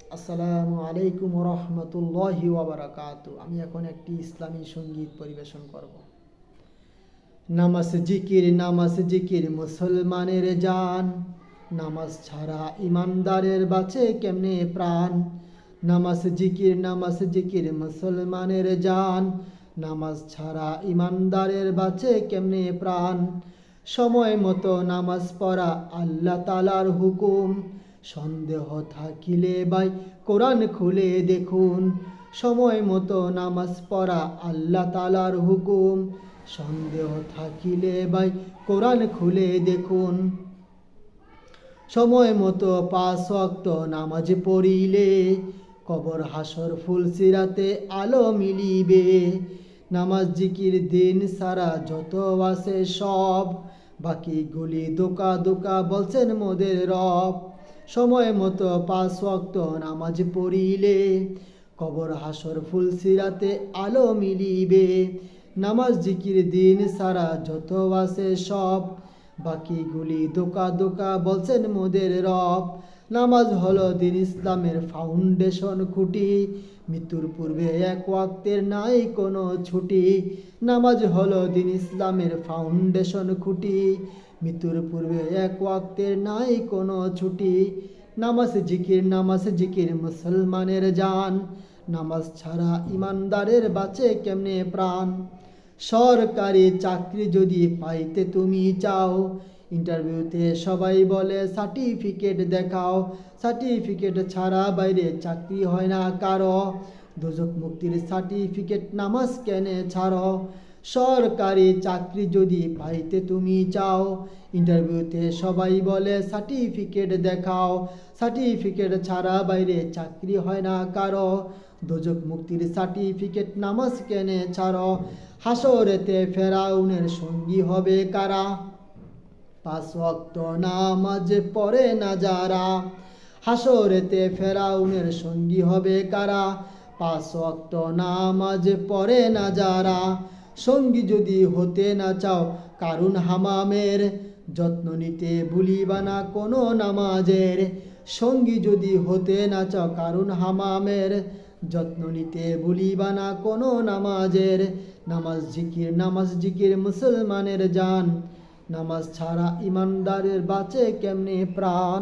আসসালামু আলাইকুম রহমতুল্লাহি ওয়াবারাকাতু। আমি এখন একটি ইসলামী সঙ্গীত পরিবেশন করব। নামাজ জিকির মুসলমানের জান, নামাজ ছাড়া ইমানদারের বাঁচে কেমনে প্রাণ। নামাজ জিকির মুসলমানের জান, নামাজ ছাড়া ইমানদারের বাঁচে কেমনে প্রাণ। সময় মতো নামাজ পড়া আল্লাহ তাআলার হুকুম, সন্দেহ থাকিলে ভাই কোরআন খুলে দেখুন। সময় মতো নামাজ পড়া আল্লাহ তাআলার হুকুম, সন্দেহ থাকিলে ভাই কোরআন খুলে দেখুন। সময় মতো 5 ওয়াক্ত নামাজ পড়িলে কবর হাসর ফুলসিরাতে আলো মিলিবে। নামাজ জিকির দিন সারা যত আছে সব, বাকিগুলি দোকা দোকা বলছেন মোদের রব। সময় মতো 5 ওয়াক্ত নামাজ পড়িলে কবর হাসর ফুলসিরাতে আলো মিলিবে। নামাজ জিকির দিন সারা যত আছে সব, বাকিগুলি দোকা দোকা বলছেন মোদের রব। নামাজ হলো দিন ইসলামের ফাউন্ডেশন খুঁটি, মৃত্যুর পূর্বে 1 ওয়াক্তের নাই কোনো ছুটি। নামাজ হলো দিন ইসলামের ফাউন্ডেশন খুঁটি, মৃত্যুর পূর্বে 1 ওয়াক্তের নাই কোনো ছুটি। নামাজ জিকির মুসলমানের জান, নামাজ ছাড়া ইমানদারের বাঁচে কেমনে প্রাণ। সরকারি চাকরি যদি পাইতে তুমি চাও, ইন্টারভিউতে সবাই বলে সার্টিফিকেট দেখাও। সার্টিফিকেট ছাড়া বাইরে চাকরি হয় না কারো, দোজখ মুক্তির সার্টিফিকেট নামাজ কেনে ছাড়ো। সরকারি চাকরি যদি পাইতে তুমি চাও, ইন্টারভিউতে সবাই বলে সার্টিফিকেট দেখাও। সার্টিফিকেট ছাড়া বাইরে চাকরি হয় না কারো, দোজখ মুক্তির সার্টিফিকেট নামাজ কেনে ছাড়ো। হাসরেতে ফেরাউনের সঙ্গী হবে কারা, 5 ওয়াক্ত নামাজ পড়ে না যারা। হাসরেতে ফেরাউনের সঙ্গী হবে কারা, 5 ওয়াক্ত নামাজ পড়ে না যারা। সঙ্গী যদি হতে না চাও কারুন হামামের, যত্ন নিতে ভুলিবা না কোনো নামাজের। সঙ্গী যদি হতে না চাও কারুন হামামের, যত্ন নিতে ভুলিবা না কোনো নামাজের। নামাজ জিকির মুসলমানের জান, নামাজ ছাড়া ইমানদারের বাঁচে কেমনে প্রাণ।